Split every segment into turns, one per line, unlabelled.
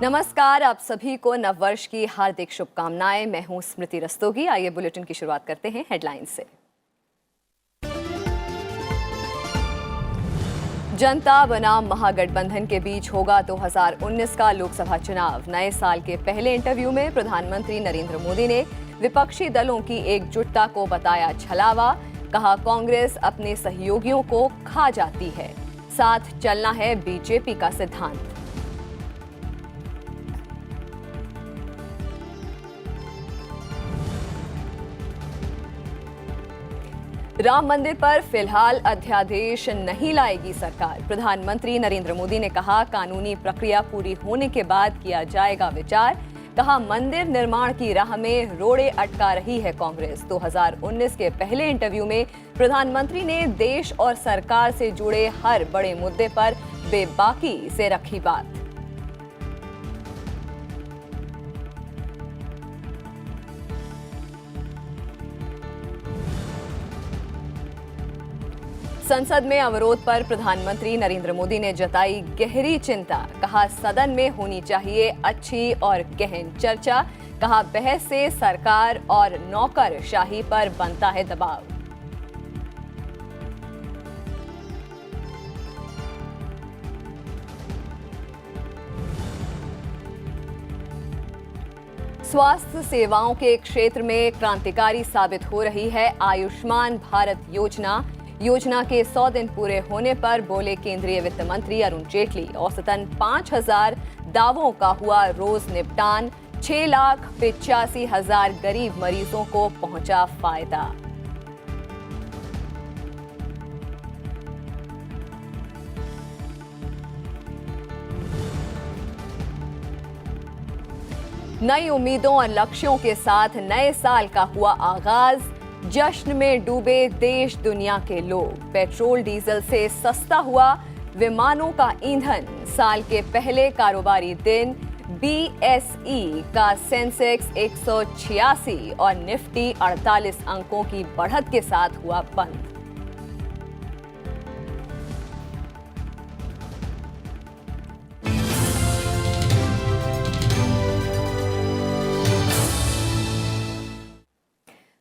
नमस्कार, आप सभी को नववर्ष की हार्दिक शुभकामनाएं। मैं हूं स्मृति रस्तोगी। आइए बुलेटिन की शुरुआत करते हैं हेडलाइंस से। जनता बनाम महागठबंधन के बीच होगा 2019 का लोकसभा चुनाव। नए साल के पहले इंटरव्यू में प्रधानमंत्री नरेंद्र मोदी ने विपक्षी दलों की एकजुटता को बताया छलावा। कहा, कांग्रेस अपने सहयोगियों को खा जाती है, साथ चलना है बीजेपी का सिद्धांत। राम मंदिर पर फिलहाल अध्यादेश नहीं लाएगी सरकार। प्रधानमंत्री नरेंद्र मोदी ने कहा, कानूनी प्रक्रिया पूरी होने के बाद किया जाएगा विचार। कहा, मंदिर निर्माण की राह में रोड़े अटका रही है कांग्रेस। 2019 के पहले इंटरव्यू में प्रधानमंत्री ने देश और सरकार से जुड़े हर बड़े मुद्दे पर बेबाकी से रखी बात। संसद में अवरोध पर प्रधानमंत्री नरेंद्र मोदी ने जताई गहरी चिंता। कहा, सदन में होनी चाहिए अच्छी और गहन चर्चा। कहा, बहस से सरकार और नौकरशाही पर बनता है दबाव। स्वास्थ्य सेवाओं के क्षेत्र में क्रांतिकारी साबित हो रही है आयुष्मान भारत योजना के 100 दिन पूरे होने पर बोले केंद्रीय वित्त मंत्री अरुण जेटली। औसतन 5,000 दावों का हुआ रोज निपटान। 6,85,000 गरीब मरीजों को पहुंचा फायदा। नई उम्मीदों और लक्ष्यों के साथ नए साल का हुआ आगाज। जश्न में डूबे देश दुनिया के लोग। पेट्रोल डीजल से सस्ता हुआ विमानों का ईंधन। साल के पहले कारोबारी दिन बीएसई का सेंसेक्स 186 और निफ्टी 48 अंकों की बढ़त के साथ हुआ बंद।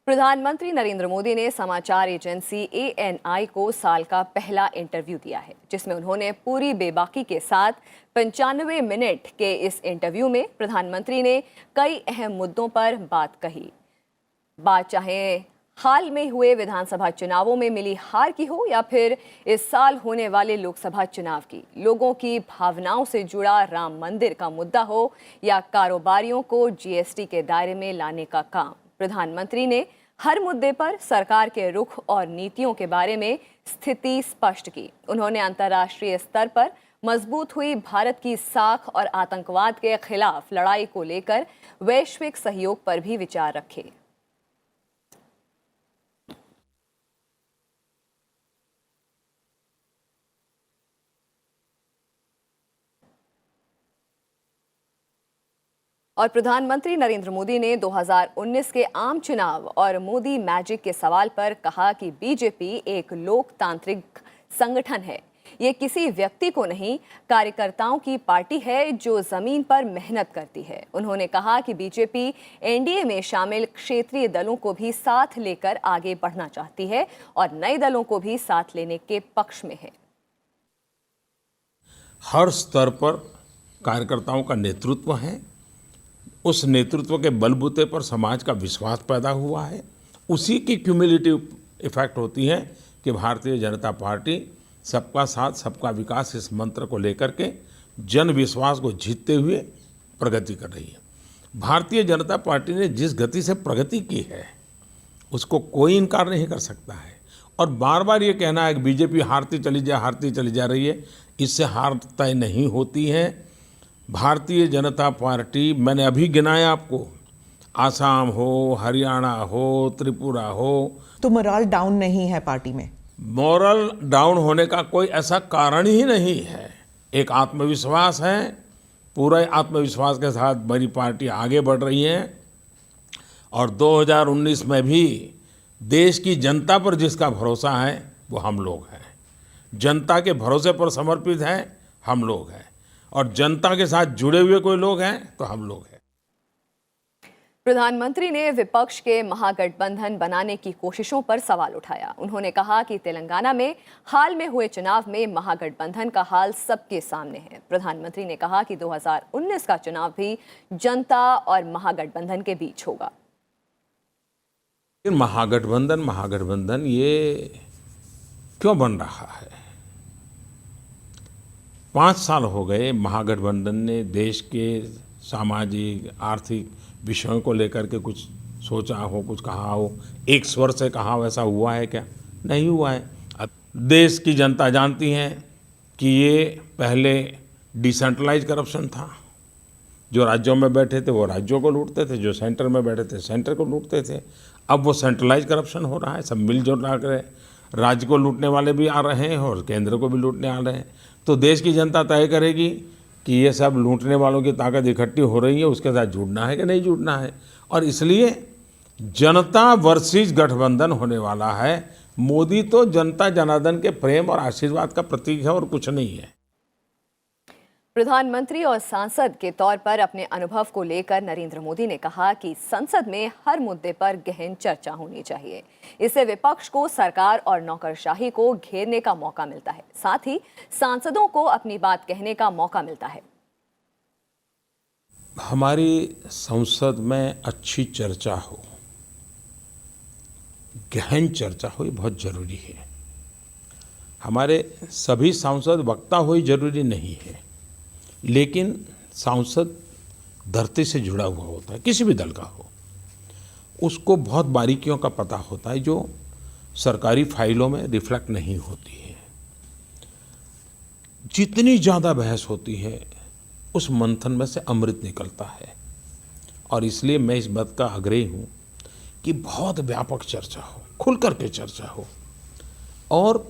प्रधानमंत्री नरेंद्र मोदी ने समाचार एजेंसी एएनआई को साल का पहला इंटरव्यू दिया है, जिसमें उन्होंने पूरी बेबाकी के साथ 95 मिनट के इस इंटरव्यू में प्रधानमंत्री ने कई अहम मुद्दों पर बात कही। बात चाहे हाल में हुए विधानसभा चुनावों में मिली हार की हो या फिर इस साल होने वाले लोकसभा चुनाव की, लोगों की भावनाओं से जुड़ा राम मंदिर का मुद्दा हो या कारोबारियों को जीएसटी के दायरे में लाने का काम, प्रधानमंत्री ने हर मुद्दे पर सरकार के रुख और नीतियों के बारे में स्थिति स्पष्ट की। उन्होंने अंतर्राष्ट्रीय स्तर पर मजबूत हुई भारत की साख और आतंकवाद के खिलाफ लड़ाई को लेकर वैश्विक सहयोग पर भी विचार रखे। और प्रधानमंत्री नरेंद्र मोदी ने 2019 के आम चुनाव और मोदी मैजिक के सवाल पर कहा कि बीजेपी एक लोकतांत्रिक संगठन है। ये किसी व्यक्ति को नहीं, कार्यकर्ताओं की पार्टी है जो जमीन पर मेहनत करती है। उन्होंने कहा कि बीजेपी एनडीए में शामिल क्षेत्रीय दलों को भी साथ लेकर आगे बढ़ना चाहती है और नए दलों को भी साथ लेने के पक्ष में है।
हर स्तर पर कार्यकर्ताओं का नेतृत्व है। उस नेतृत्व के बलबूते पर समाज का विश्वास पैदा हुआ है। उसी की क्यूमुलेटिव इफेक्ट होती है कि भारतीय जनता पार्टी सबका साथ सबका विकास इस मंत्र को लेकर के जन विश्वास को जीतते हुए प्रगति कर रही है। भारतीय जनता पार्टी ने जिस गति से प्रगति की है उसको कोई इनकार नहीं कर सकता है। और बार बार ये कहना है कि बीजेपी हारती चली जा रही है, इससे हार तय नहीं होती है। भारतीय जनता पार्टी, मैंने अभी गिनाया आपको, आसाम हो, हरियाणा हो, त्रिपुरा हो,
तो मोरल डाउन नहीं है पार्टी में?
मोरल डाउन होने का कोई ऐसा कारण ही नहीं है। एक आत्मविश्वास है, पूरे आत्मविश्वास के साथ मेरी पार्टी आगे बढ़ रही है। और 2019 में भी देश की जनता पर जिसका भरोसा है वो हम लोग हैं। जनता के भरोसे पर समर्पित है हम लोग हैं। और जनता के साथ जुड़े हुए कोई लोग हैं तो हम लोग हैं।
प्रधानमंत्री ने विपक्ष के महागठबंधन बनाने की कोशिशों पर सवाल उठाया। उन्होंने कहा कि तेलंगाना में हाल में हुए चुनाव में महागठबंधन का हाल सबके सामने है। प्रधानमंत्री ने कहा कि 2019 का चुनाव भी जनता और महागठबंधन के बीच होगा।
महागठबंधन ये क्यों बन रहा है? 5 साल हो गए महागठबंधन ने देश के सामाजिक आर्थिक विषयों को लेकर के कुछ सोचा हो, कुछ कहा हो, एक स्वर से कहा, वैसा हुआ है क्या? नहीं हुआ है। अब देश की जनता जानती है कि ये पहले डिसेंट्रलाइज करप्शन था। जो राज्यों में बैठे थे वो राज्यों को लूटते थे, जो सेंटर में बैठे थे सेंटर को लूटते थे। अब वो सेंट्रलाइज करप्शन हो रहा है। सब मिलजुल कर राज्य को लूटने वाले भी आ रहे हैं और केंद्र को भी लूटने आ रहे हैं। तो देश की जनता तय करेगी कि ये सब लूटने वालों की ताकत इकट्ठी हो रही है, उसके साथ जुड़ना है कि नहीं जुड़ना है। और इसलिए जनता वर्सेस गठबंधन होने वाला है। मोदी तो जनता जनार्दन के प्रेम और आशीर्वाद का प्रतीक है और कुछ नहीं है।
प्रधानमंत्री और सांसद के तौर पर अपने अनुभव को लेकर नरेंद्र मोदी ने कहा कि संसद में हर मुद्दे पर गहन चर्चा होनी चाहिए। इससे विपक्ष को सरकार और नौकरशाही को घेरने का मौका मिलता है, साथ ही सांसदों को अपनी बात कहने का मौका मिलता है।
हमारी संसद में अच्छी चर्चा हो, गहन चर्चा हो, ये बहुत जरूरी है। हमारे सभी सांसद वक्ता हो ये जरूरी नहीं है, लेकिन सांसद धरती से जुड़ा हुआ होता है, किसी भी दल का हो। उसको बहुत बारीकियों का पता होता है जो सरकारी फाइलों में रिफ्लेक्ट नहीं होती है। जितनी ज़्यादा बहस होती है उस मंथन में से अमृत निकलता है। और इसलिए मैं इस बात का आग्रही हूँ कि बहुत व्यापक चर्चा हो, खुल करके चर्चा हो और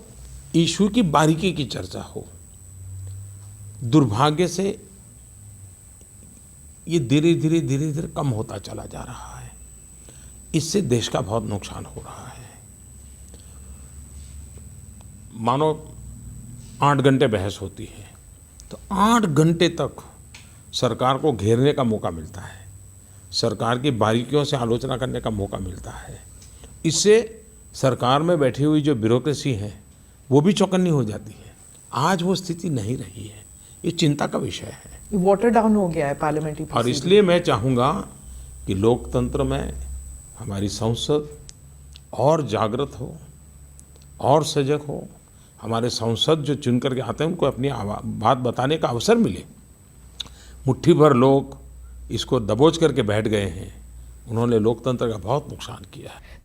इशू की बारीकी की चर्चा हो। दुर्भाग्य से ये धीरे धीरे कम होता चला जा रहा है। इससे देश का बहुत नुकसान हो रहा है। मानो 8 घंटे बहस होती है तो 8 घंटे तक सरकार को घेरने का मौका मिलता है, सरकार की बारीकियों से आलोचना करने का मौका मिलता है। इससे सरकार में बैठी हुई जो ब्यूरोक्रेसी है वो भी चौकन्नी हो जाती है। आज वो स्थिति नहीं रही है, ये चिंता का विषय है।
वाटर डाउन हो गया है पार्लियामेंट्री।
और इसलिए मैं चाहूँगा कि लोकतंत्र में हमारी संसद और जागृत हो और सजग हो। हमारे सांसद जो चुन करके आते हैं उनको अपनी बात बताने का अवसर मिले। मुट्ठी भर लोग इसको दबोच करके बैठ गए हैं, उन्होंने लोकतंत्र का बहुत नुकसान किया है।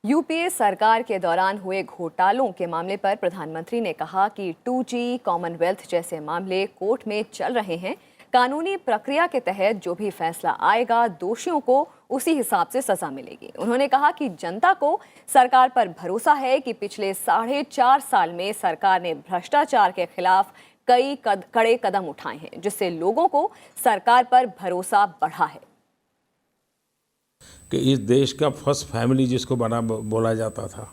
यूपीए सरकार के दौरान हुए घोटालों के मामले पर प्रधानमंत्री ने कहा कि 2G, कॉमनवेल्थ जैसे मामले कोर्ट में चल रहे हैं। कानूनी प्रक्रिया के तहत जो भी फैसला आएगा दोषियों को उसी हिसाब से सजा मिलेगी। उन्होंने कहा कि जनता को सरकार पर भरोसा है कि पिछले 4.5 साल में सरकार ने भ्रष्टाचार के खिलाफ कई कड़े कदम उठाए हैं, जिससे लोगों को सरकार पर भरोसा बढ़ा है।
कि इस देश का फर्स्ट फैमिली जिसको बड़ा बोला जाता था,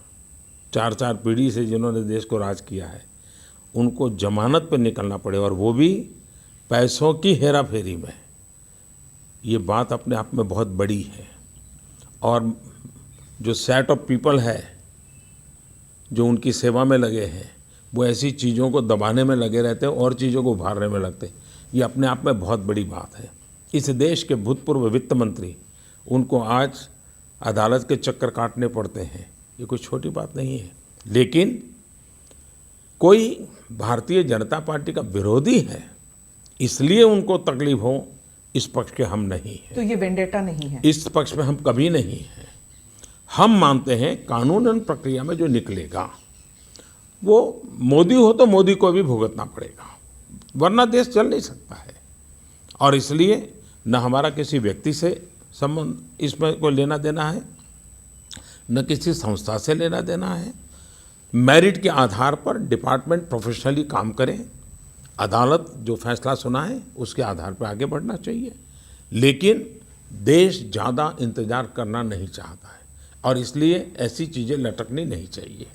4 पीढ़ी से जिन्होंने देश को राज किया है, उनको जमानत पर निकलना पड़े और वो भी पैसों की हेरा फेरी में, ये बात अपने आप में बहुत बड़ी है। और जो सेट ऑफ पीपल है जो उनकी सेवा में लगे हैं वो ऐसी चीज़ों को दबाने में लगे रहते हैं और चीज़ों को उभारने में लगते हैं। ये अपने आप में बहुत बड़ी बात है। इस देश के भूतपूर्व वित्त मंत्री, उनको आज अदालत के चक्कर काटने पड़ते हैं, ये कोई छोटी बात नहीं है। लेकिन कोई भारतीय जनता पार्टी का विरोधी है इसलिए उनको तकलीफ हो, इस पक्ष के हम नहीं हैं।
तो ये वेंडेटा नहीं है,
इस पक्ष में हम कभी नहीं हैं। हम मानते हैं कानूनन प्रक्रिया में जो निकलेगा वो मोदी हो तो मोदी को भी भुगतना पड़ेगा, वरना देश चल नहीं सकता है। और इसलिए न हमारा किसी व्यक्ति से संबंध इसमें कोई लेना देना है, न किसी संस्था से लेना देना है। मेरिट के आधार पर डिपार्टमेंट प्रोफेशनली काम करें, अदालत जो फैसला सुनाए उसके आधार पर आगे बढ़ना चाहिए। लेकिन देश ज़्यादा इंतजार करना नहीं चाहता है और इसलिए ऐसी चीज़ें लटकनी नहीं चाहिए।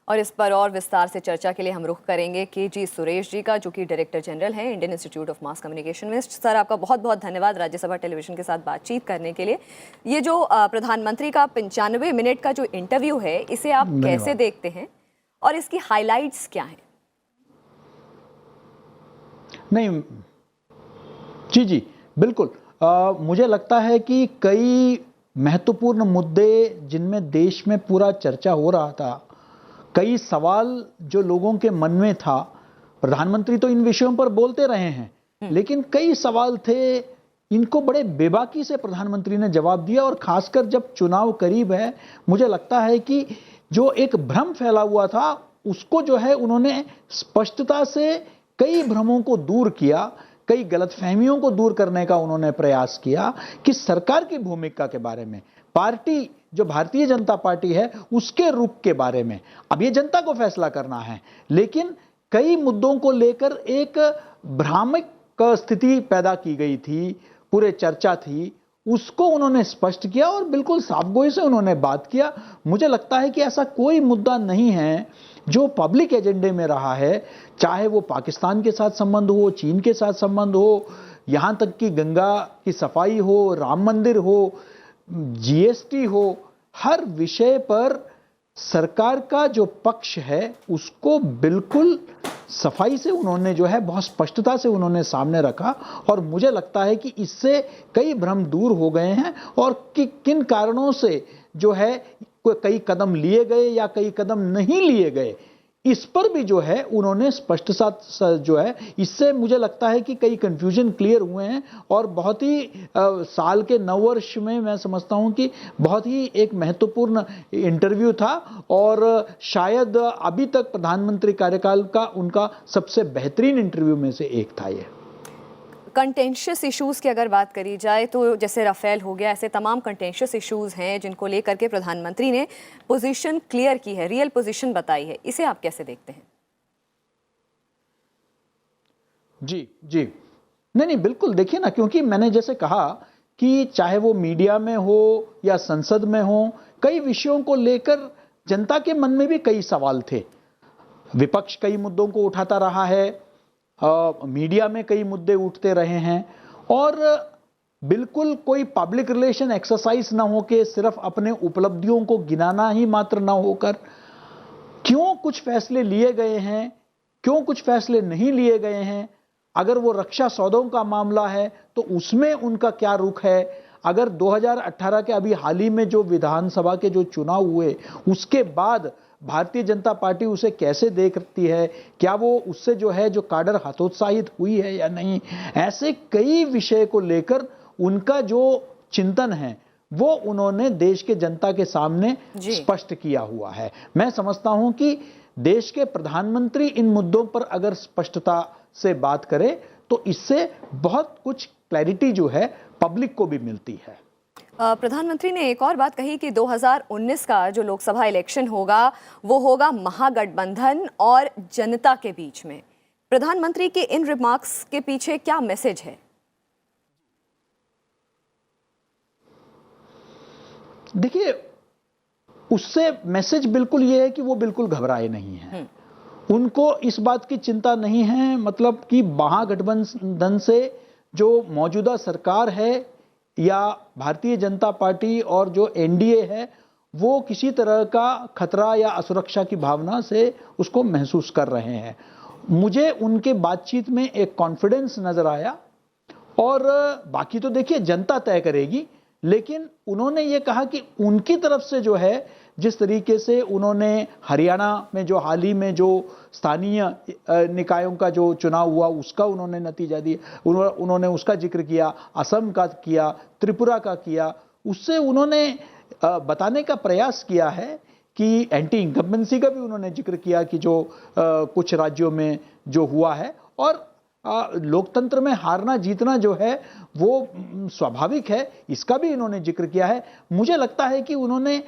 और इस पर और विस्तार से चर्चा के लिए हम रुख करेंगे के.जी. सुरेश जी का, जो कि डायरेक्टर जनरल हैं Indian institute of mass communication में। सर, आपका बहुत बहुत धन्यवाद राज्यसभा टेलीविजन के साथ बातचीत करने के लिए। ये जो प्रधानमंत्री का 95 मिनट का जो इंटरव्यू है, इसे आप कैसे देखते हैं और इसकी हाईलाइट्स क्या हैं?
नहीं जी बिल्कुल। मुझे लगता है कि कई महत्वपूर्ण मुद्दे जिनमें देश में पूरा चर्चा हो रहा था, कई सवाल जो लोगों के मन में था, प्रधानमंत्री तो इन विषयों पर बोलते रहे हैं, लेकिन कई सवाल थे, इनको बड़े बेबाकी से प्रधानमंत्री ने जवाब दिया। और खासकर जब चुनाव करीब है, मुझे लगता है कि जो एक भ्रम फैला हुआ था, उसको जो है उन्होंने स्पष्टता से कई भ्रमों को दूर किया, कई गलतफहमियों को दूर करने का उन्होंने प्रयास किया कि सरकार की भूमिका के बारे में, पार्टी जो भारतीय जनता पार्टी है उसके रुख के बारे में अब ये जनता को फैसला करना है। लेकिन कई मुद्दों को लेकर एक भ्रामक स्थिति पैदा की गई थी, पूरे चर्चा थी, उसको उन्होंने स्पष्ट किया और बिल्कुल साफगोई से उन्होंने बात किया। मुझे लगता है कि ऐसा कोई मुद्दा नहीं है जो पब्लिक एजेंडे में रहा है, चाहे वो पाकिस्तान के साथ संबंध हो, चीन के साथ संबंध हो, यहां तक कि गंगा की सफाई हो, राम मंदिर हो, जीएसटी हो, हर विषय पर सरकार का जो पक्ष है उसको बिल्कुल सफाई से उन्होंने जो है बहुत स्पष्टता से उन्होंने सामने रखा। और मुझे लगता है कि इससे कई भ्रम दूर हो गए हैं और कि किन कारणों से जो है कई कदम लिए गए या कई कदम नहीं लिए गए, इस पर भी जो है उन्होंने स्पष्ट जो है, इससे मुझे लगता है कि कई कंफ्यूजन क्लियर हुए हैं। और बहुत ही साल के नववर्ष में मैं समझता हूं कि बहुत ही एक महत्वपूर्ण इंटरव्यू था और शायद अभी तक प्रधानमंत्री कार्यकाल का उनका सबसे बेहतरीन इंटरव्यू में से एक था ये।
कंटेंशियस इश्यूज की अगर बात करी जाए तो जैसे राफेल हो गया, ऐसे तमाम कंटेंशियस इश्यूज हैं जिनको लेकर के प्रधानमंत्री ने पोजीशन क्लियर की है, रियल पोजीशन बताई है। इसे आप कैसे देखते हैं?
जी नहीं बिल्कुल, देखिए ना, क्योंकि मैंने जैसे कहा कि चाहे वो मीडिया में हो या संसद में हो, कई विषयों को लेकर जनता के मन में भी कई सवाल थे। विपक्ष कई मुद्दों को उठाता रहा है, मीडिया में कई मुद्दे उठते रहे हैं और बिल्कुल कोई पब्लिक रिलेशन एक्सरसाइज ना हो के सिर्फ अपने उपलब्धियों को गिनाना ही मात्र ना होकर क्यों कुछ फैसले लिए गए हैं, क्यों कुछ फैसले नहीं लिए गए हैं, अगर वो रक्षा सौदों का मामला है तो उसमें उनका क्या रुख है, अगर 2018 के अभी हाल ही में जो विधानसभा के जो चुनाव हुए उसके बाद भारतीय जनता पार्टी उसे कैसे देखती है, क्या वो उससे जो है जो काडर हतोत्साहित हुई है या नहीं, ऐसे कई विषय को लेकर उनका जो चिंतन है वो उन्होंने देश के जनता के सामने स्पष्ट किया हुआ है। मैं समझता हूं कि देश के प्रधानमंत्री इन मुद्दों पर अगर स्पष्टता से बात करें तो इससे बहुत कुछ क्लैरिटी जो है पब्लिक को भी मिलती है।
प्रधानमंत्री ने एक और बात कही कि 2019 का जो लोकसभा इलेक्शन होगा वो होगा महागठबंधन और जनता के बीच में। प्रधानमंत्री के इन रिमार्क्स के पीछे क्या मैसेज है?
देखिए, उससे मैसेज बिल्कुल ये है कि वो बिल्कुल घबराए नहीं हैं। उनको इस बात की चिंता नहीं है, मतलब कि महागठबंधन से जो मौजूदा सरकार है या भारतीय जनता पार्टी और जो एनडीए है वो किसी तरह का खतरा या असुरक्षा की भावना से उसको महसूस कर रहे हैं। मुझे उनके बातचीत में एक कॉन्फिडेंस नजर आया और बाकी तो देखिए जनता तय करेगी, लेकिन उन्होंने ये कहा कि उनकी तरफ से जो है जिस तरीके से उन्होंने हरियाणा में जो हाल ही में जो स्थानीय निकायों का जो चुनाव हुआ उसका उन्होंने नतीजा दिया, उन्होंने उसका जिक्र किया, असम का किया, त्रिपुरा का किया, उससे उन्होंने बताने का प्रयास किया है कि एंटी इनकम्बेंसी का भी उन्होंने जिक्र किया कि जो कुछ राज्यों में जो हुआ है और लोकतंत्र में हारना जीतना जो है वो स्वाभाविक है, इसका भी इन्होंने जिक्र किया है। मुझे लगता है कि उन्होंने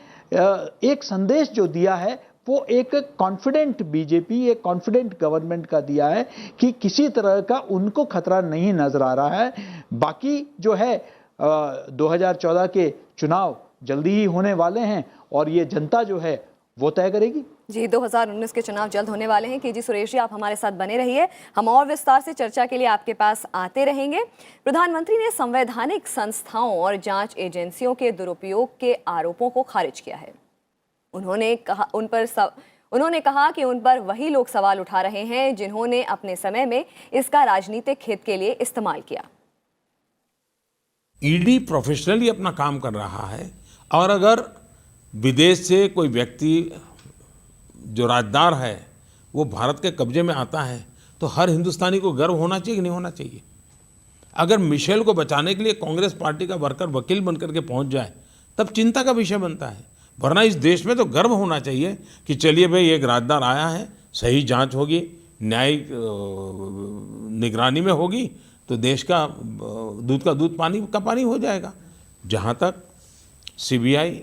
एक संदेश जो दिया है वो एक कॉन्फिडेंट बीजेपी, एक कॉन्फिडेंट गवर्नमेंट का दिया है कि किसी तरह का उनको खतरा नहीं नजर आ रहा है। बाकी जो है 2014 के चुनाव जल्दी ही होने वाले हैं और ये जनता जो है वो तय करेगी।
जी, 2019 के चुनाव जल्द होने वाले हैं। केजी सुरेश जी, आप हमारे साथ बने रहिए, हम और विस्तार से चर्चा के लिए आपके पास आते रहेंगे। प्रधानमंत्री ने संवैधानिक संस्थाओं और जांच एजेंसियों के दुरुपयोग के आरोपों को खारिज किया है। उन्होंने कहा कि उन पर वही लोग सवाल उठा रहे हैं जिन्होंने अपने समय में इसका राजनीतिक हित के लिए इस्तेमाल किया।
ईडी प्रोफेशनली अपना काम कर रहा है, और अगर विदेश से कोई व्यक्ति जो राजदार है वो भारत के कब्जे में आता है तो हर हिंदुस्तानी को गर्व होना चाहिए कि नहीं होना चाहिए। अगर मिशेल को बचाने के लिए कांग्रेस पार्टी का वर्कर वकील बनकर के पहुंच जाए तब चिंता का विषय बनता है, वरना इस देश में तो गर्व होना चाहिए कि चलिए भाई एक राजदार आया है, सही जांच होगी, न्यायिक निगरानी में होगी तो देश का दूध का दूध पानी का पानी हो जाएगा। जहाँ तक सीबीआई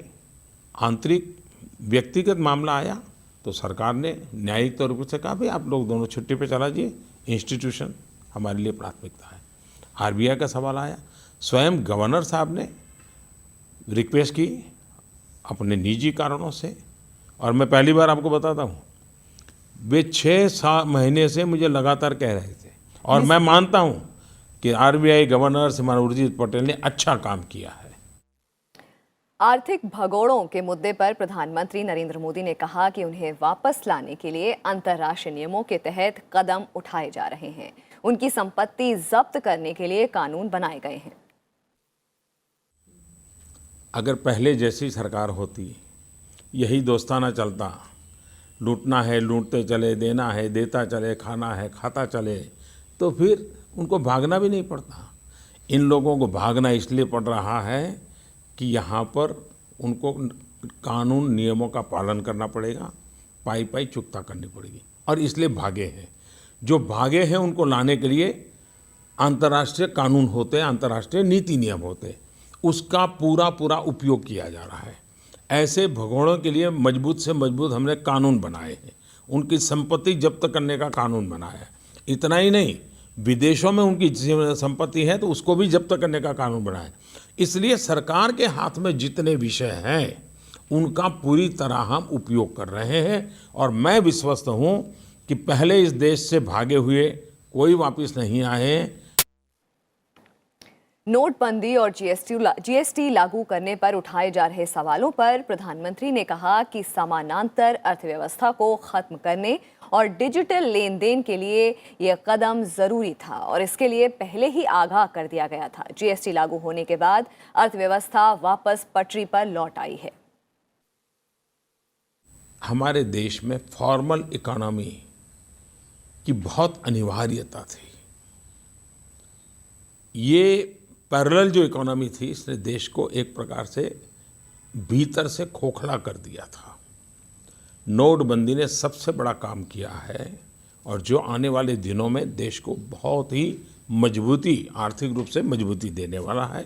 आंतरिक व्यक्तिगत मामला आया तो सरकार ने न्यायिक तौर पर से कहा भाई आप लोग दोनों छुट्टी पे चला जाइए, इंस्टीट्यूशन हमारे लिए प्राथमिकता है। आरबीआई का सवाल आया, स्वयं गवर्नर साहब ने रिक्वेस्ट की अपने निजी कारणों से, और मैं पहली बार आपको बताता हूँ वे 6 महीने से मुझे लगातार कह रहे थे, और मैं मानता हूँ कि आरबीआई गवर्नर श्रीमान उर्जित पटेल ने अच्छा काम किया है।
आर्थिक भगोड़ों के मुद्दे पर प्रधानमंत्री नरेंद्र मोदी ने कहा कि उन्हें वापस लाने के लिए अंतर्राष्ट्रीय नियमों के तहत कदम उठाए जा रहे हैं। उनकी संपत्ति जब्त करने के लिए कानून बनाए गए हैं।
अगर पहले जैसी सरकार होती, यही दोस्ताना चलता, लूटना है लूटते चले, देना है देता चले, खाना है खाता चले, तो फिर उनको भागना भी नहीं पड़ता। इन लोगों को भागना इसलिए पड़ रहा है कि यहाँ पर उनको कानून नियमों का पालन करना पड़ेगा, पाई पाई चुकता करनी पड़ेगी, और इसलिए भागे हैं। जो भागे हैं उनको लाने के लिए अंतर्राष्ट्रीय कानून होते हैं, अंतर्राष्ट्रीय नीति नियम होते हैं, उसका पूरा पूरा उपयोग किया जा रहा है। ऐसे भगोड़ों के लिए मजबूत से मजबूत हमने कानून बनाए हैं, उनकी संपत्ति जब्त करने का कानून बनाया है। इतना ही नहीं, विदेशों में उनकी संपत्ति है तो उसको भी जब्त करने का कानून बनाया है। इसलिए सरकार के हाथ में जितने विषय हैं उनका पूरी तरह हम उपयोग कर रहे हैं, और मैं विश्वस्त हूँ कि पहले इस देश से भागे हुए कोई वापस नहीं आए।
नोटबंदी और जीएसटी लागू करने पर उठाए जा रहे सवालों पर प्रधानमंत्री ने कहा कि समानांतर अर्थव्यवस्था को खत्म करने और डिजिटल लेन देन के लिए यह कदम जरूरी था, और इसके लिए पहले ही आगाह कर दिया गया था। जीएसटी लागू होने के बाद अर्थव्यवस्था वापस पटरी पर लौट आई है।
हमारे देश में फॉर्मल इकोनॉमी की बहुत अनिवार्यता थी। ये पैरेलल जो इकोनॉमी थी, इसने देश को एक प्रकार से भीतर से खोखला कर दिया था। नोटबंदी ने सबसे बड़ा काम किया है, और जो आने वाले दिनों में देश को बहुत ही मजबूती, आर्थिक रूप से मजबूती देने वाला है,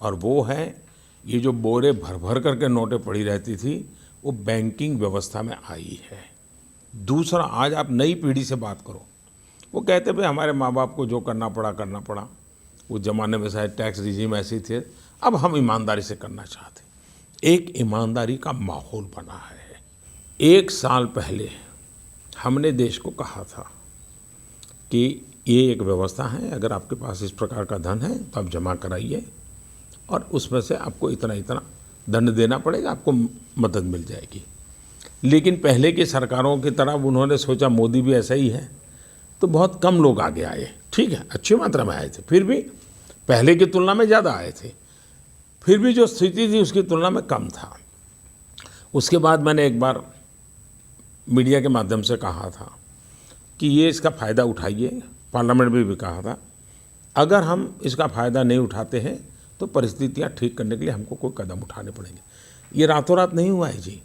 और वो है ये जो बोरे भर भर करके नोटें पड़ी रहती थी वो बैंकिंग व्यवस्था में आई है। दूसरा, आज आप नई पीढ़ी से बात करो, वो कहते भाई हमारे माँ बाप को जो करना पड़ा, उस ज़माने में शायद टैक्स रिजीम ऐसी थे, अब हम ईमानदारी से करना चाहते। एक ईमानदारी का माहौल बना है। 1 साल पहले हमने देश को कहा था कि ये एक व्यवस्था है, अगर आपके पास इस प्रकार का धन है तो आप जमा कराइए, और उसमें से आपको इतना इतना दंड देना पड़ेगा, आपको मदद मिल जाएगी। लेकिन पहले की सरकारों की तरह उन्होंने सोचा मोदी भी ऐसा ही है, तो बहुत कम लोग आगे आए। ठीक है, अच्छी मात्रा में आए थे, फिर भी पहले की तुलना में ज़्यादा आए थे, फिर भी जो स्थिति थी उसकी तुलना में कम था। उसके बाद मैंने एक बार मीडिया के माध्यम से कहा था कि ये इसका फ़ायदा उठाइए, पार्लियामेंट में भी कहा था, अगर हम इसका फ़ायदा नहीं उठाते हैं तो परिस्थितियाँ ठीक करने के लिए हमको कोई कदम उठाने पड़ेंगे। ये रातों रात नहीं हुआ है जी,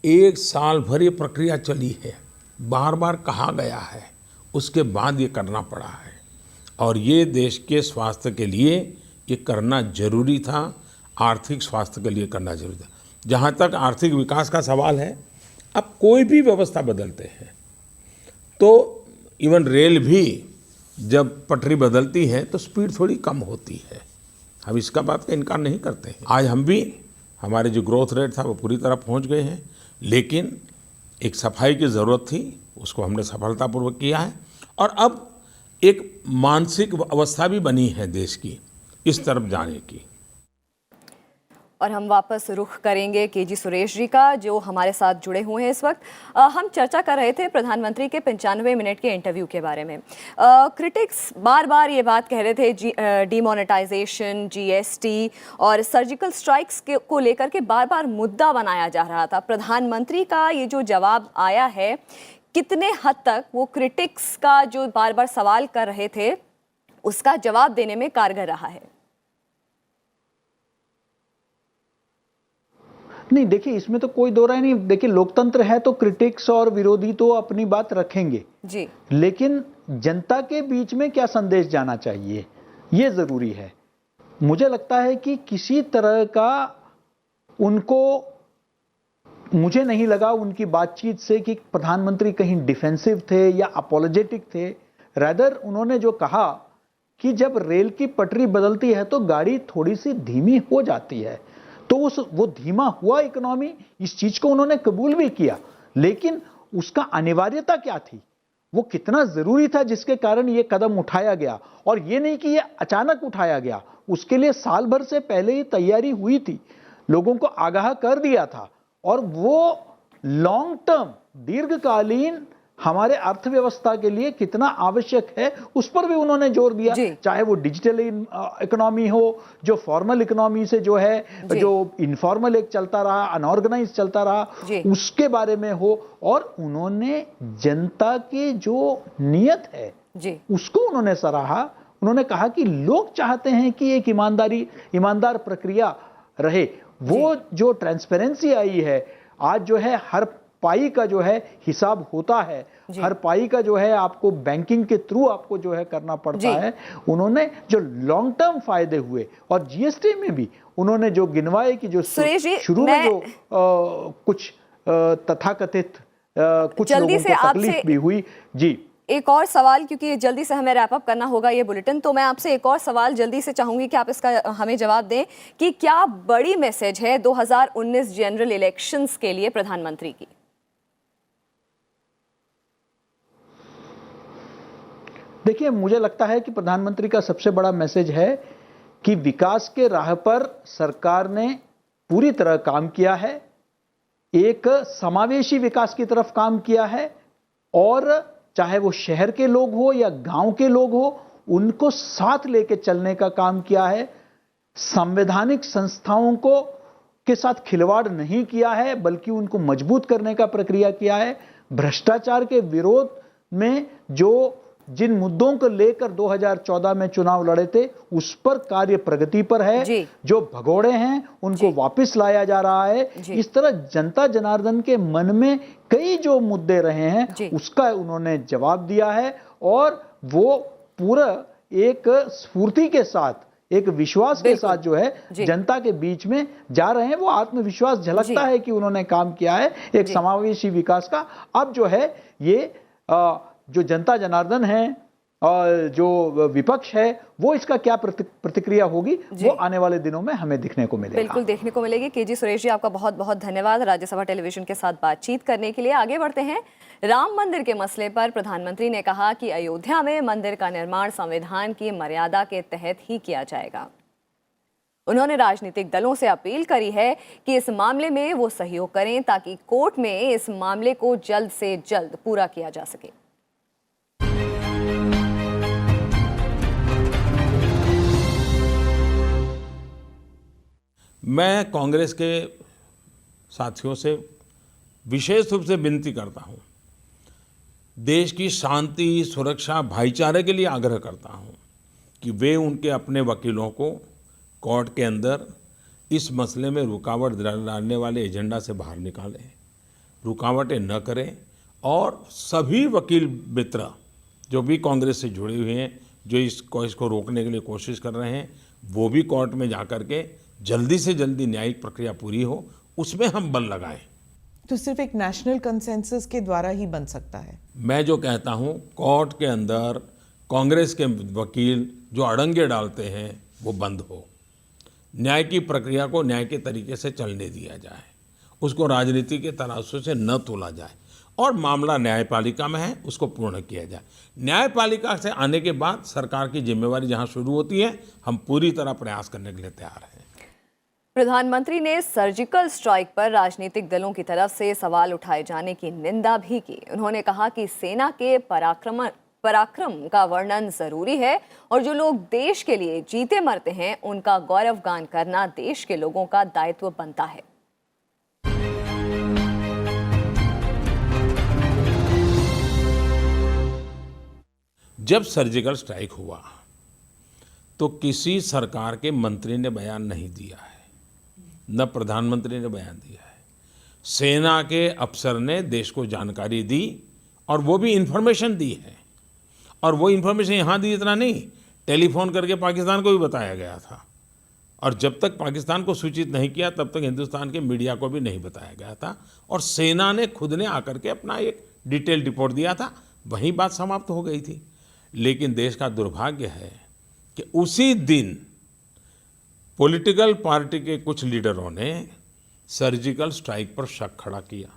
1 साल भर ये प्रक्रिया चली है, बार बार कहा गया है, उसके बाद ये करना पड़ा है, और ये देश के स्वास्थ्य के लिए ये करना जरूरी था, आर्थिक स्वास्थ्य के लिए करना जरूरी था। जहाँ तक आर्थिक विकास का सवाल है, अब कोई भी व्यवस्था बदलते हैं तो इवन रेल भी जब पटरी बदलती है तो स्पीड थोड़ी कम होती है, हम इसका बात का इनकार नहीं करते हैं। आज हम भी, हमारे जो ग्रोथ रेट था वो पूरी तरह पहुंच गए हैं, लेकिन एक सफाई की ज़रूरत थी, उसको हमने सफलतापूर्वक किया है। और अब एक मानसिक अवस्था भी बनी है देश की इस तरफ जाने की।
और हम वापस रुख करेंगे केजी सुरेश जी का, जो हमारे साथ जुड़े हुए हैं इस वक्त। हम चर्चा कर रहे थे प्रधानमंत्री के 95 मिनट के इंटरव्यू के बारे में। क्रिटिक्स बार बार ये बात कह रहे थे, डिमोनेटाइजेशन, जीएसटी और सर्जिकल स्ट्राइक्स को लेकर के बार बार मुद्दा बनाया जा रहा था। प्रधानमंत्री का ये जो जवाब आया है, कितने हद तक वो क्रिटिक्स का जो बार बार सवाल कर रहे थे उसका जवाब देने में कारगर रहा है?
नहीं, देखिए इसमें तो कोई दो राय नहीं। देखिए लोकतंत्र है तो क्रिटिक्स और विरोधी तो अपनी बात रखेंगे
जी,
लेकिन जनता के बीच में क्या संदेश जाना चाहिए ये जरूरी है। मुझे लगता है कि किसी तरह का उनको, मुझे नहीं लगा उनकी बातचीत से कि प्रधानमंत्री कहीं डिफेंसिव थे या अपोलोजेटिक थे। रादर उन्होंने जो कहा कि जब रेल की पटरी बदलती है तो गाड़ी थोड़ी सी धीमी हो जाती है, तो वो धीमा हुआ इकोनॉमी, इस चीज को उन्होंने कबूल भी किया। लेकिन उसका अनिवार्यता क्या थी, वो कितना जरूरी था जिसके कारण ये कदम उठाया गया। और ये नहीं कि ये अचानक उठाया गया, उसके लिए साल भर से पहले ही तैयारी हुई थी, लोगों को आगाह कर दिया था। और वो लॉन्ग टर्म, दीर्घकालीन हमारे अर्थव्यवस्था के लिए कितना आवश्यक है उस पर भी उन्होंने जोर दिया। चाहे वो डिजिटल इकोनॉमी हो, जो फॉर्मल इकोनॉमी से जो है, जो इनफॉर्मल एक चलता रहा, अनऑर्गेनाइज चलता रहा, उसके बारे में हो। और उन्होंने जनता की जो नियत है उसको उन्होंने सराहा। उन्होंने कहा कि लोग चाहते हैं कि एक ईमानदार प्रक्रिया रहे। वो जो ट्रांसपेरेंसी आई है, आज जो है हर पाई का जो है हिसाब होता है, हर पाई का जो है आपको बैंकिंग के थ्रू आपको जो है करना पड़ता है। उन्होंने जो लॉन्ग टर्म फायदे हुए, और जीएसटी में भी उन्होंने जो गिनवाए कि जो शुरू में जो कुछ तथाकथित कुछ लोगों को तकलीफ भी हुई। जी,
एक और सवाल, क्योंकि जल्दी से हमें रैप अप करना होगा ये बुलेटिन, तो मैं आपसे एक और सवाल जल्दी से चाहूंगी कि आप इसका हमें जवाब दें कि क्या बड़ी मैसेज है 2019 जनरल इलेक्शंस के लिए प्रधानमंत्री की?
देखिए, मुझे लगता है कि प्रधानमंत्री का सबसे बड़ा मैसेज है कि विकास के राह पर सरकार ने पूरी तरह काम किया है, एक समावेशी विकास की तरफ काम किया है। और चाहे वो शहर के लोग हो या गांव के लोग हो, उनको साथ लेके चलने का काम किया है। संवैधानिक संस्थाओं को के साथ खिलवाड़ नहीं किया है, बल्कि उनको मजबूत करने का प्रक्रिया किया है। भ्रष्टाचार के विरोध में जिन मुद्दों को लेकर 2014 में चुनाव लड़े थे, उस पर कार्य प्रगति पर है। जो भगोड़े हैं उनको वापस लाया जा रहा है। इस तरह जनता जनार्दन के मन में कई जो मुद्दे रहे हैं उसका उन्होंने जवाब दिया है। और वो पूरा एक स्फूर्ति के साथ, एक विश्वास के साथ जो है जनता के बीच में जा रहे हैं। वो आत्मविश्वास झलकता है कि उन्होंने काम किया है एक समावेशी विकास का। अब जो है ये जो जनता जनार्दन है और जो विपक्ष है, वो इसका क्या प्रतिक्रिया होगी वो आने वाले दिनों में हमें दिखने को मिलेगा।
बिल्कुल देखने को मिलेगी। केजी सुरेश जी, आपका बहुत बहुत धन्यवाद राज्यसभा टेलीविजन के साथ बातचीत करने के लिए। आगे बढ़ते हैं। राम मंदिर के मसले पर प्रधानमंत्री ने कहा कि अयोध्या में मंदिर का निर्माण संविधान की मर्यादा के तहत ही किया जाएगा। उन्होंने राजनीतिक दलों से अपील करी है कि इस मामले में वो सहयोग करें ताकि कोर्ट में इस मामले को जल्द से जल्द पूरा किया जा सके।
मैं कांग्रेस के साथियों से विशेष रूप से विनती करता हूं, देश की शांति, सुरक्षा, भाईचारे के लिए आग्रह करता हूं कि वे उनके अपने वकीलों को कोर्ट के अंदर इस मसले में रुकावट डालने वाले एजेंडा से बाहर निकालें, रुकावटें न करें। और सभी वकील मित्र जो भी कांग्रेस से जुड़े हुए हैं, जो इसको रोकने के लिए कोशिश कर रहे हैं, वो भी कोर्ट में जा कर के जल्दी से जल्दी न्यायिक प्रक्रिया पूरी हो, उसमें हम बल लगाएं।
तो सिर्फ एक नेशनल कंसेंसस के द्वारा ही बन सकता है।
मैं जो कहता हूं, कोर्ट के अंदर कांग्रेस के वकील जो अड़ंगे डालते हैं वो बंद हो, न्याय की प्रक्रिया को न्याय के तरीके से चलने दिया जाए, उसको राजनीति के तराजू से न तोला जाए। और मामला न्यायपालिका में है उसको पूर्ण किया जाए। न्यायपालिका से आने के बाद सरकार की जिम्मेवारी जहां शुरू होती है, हम पूरी तरह प्रयास करने के लिए तैयार हैं।
प्रधानमंत्री ने सर्जिकल स्ट्राइक पर राजनीतिक दलों की तरफ से सवाल उठाए जाने की निंदा भी की। उन्होंने कहा कि सेना के पराक्रम का वर्णन जरूरी है और जो लोग देश के लिए जीते मरते हैं उनका गौरवगान करना देश के लोगों का दायित्व बनता है।
जब सर्जिकल स्ट्राइक हुआ तो किसी सरकार के मंत्री ने बयान नहीं दिया है, न प्रधानमंत्री ने बयान दिया है। सेना के अफसर ने देश को जानकारी दी और वो भी इन्फॉर्मेशन दी है। और वो इन्फॉर्मेशन यहाँ दी इतना नहीं, टेलीफोन करके पाकिस्तान को भी बताया गया था। और जब तक पाकिस्तान को सूचित नहीं किया तब तक हिंदुस्तान के मीडिया को भी नहीं बताया गया था। और सेना ने खुद ने आकर के अपना एक डिटेल रिपोर्ट दिया था, वहीं बात समाप्त हो गई थी। लेकिन देश का दुर्भाग्य है कि उसी दिन पॉलिटिकल पार्टी के कुछ लीडरों ने सर्जिकल स्ट्राइक पर शक खड़ा किया।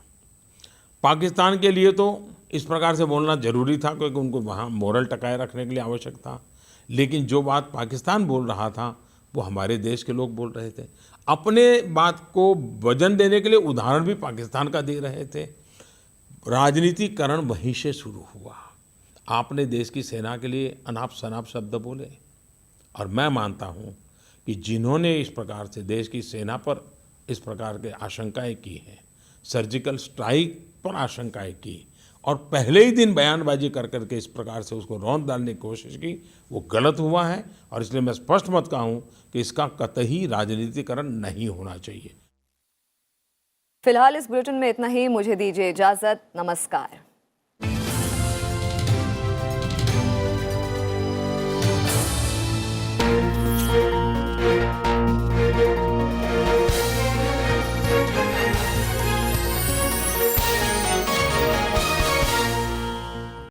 पाकिस्तान के लिए तो इस प्रकार से बोलना जरूरी था क्योंकि उनको वहाँ मोरल टकाए रखने के लिए आवश्यक था। लेकिन जो बात पाकिस्तान बोल रहा था वो हमारे देश के लोग बोल रहे थे। अपने बात को वजन देने के लिए उदाहरण भी पाकिस्तान का दे रहे थे। राजनीतिकरण वहीं से शुरू हुआ। आपने देश की सेना के लिए अनाप शनाप शब्द बोले और मैं मानता हूँ कि जिन्होंने इस प्रकार से देश की सेना पर इस प्रकार के आशंकाएं की हैं, सर्जिकल स्ट्राइक पर आशंकाएं की और पहले ही दिन बयानबाजी कर करके इस प्रकार से उसको रौंद डालने की कोशिश की, वो गलत हुआ है। और इसलिए मैं स्पष्ट मत कहूँ कि इसका कतई राजनीतिकरण नहीं होना चाहिए।
फिलहाल इस बुलेटिन में इतना ही। मुझे दीजिए इजाजत। नमस्कार।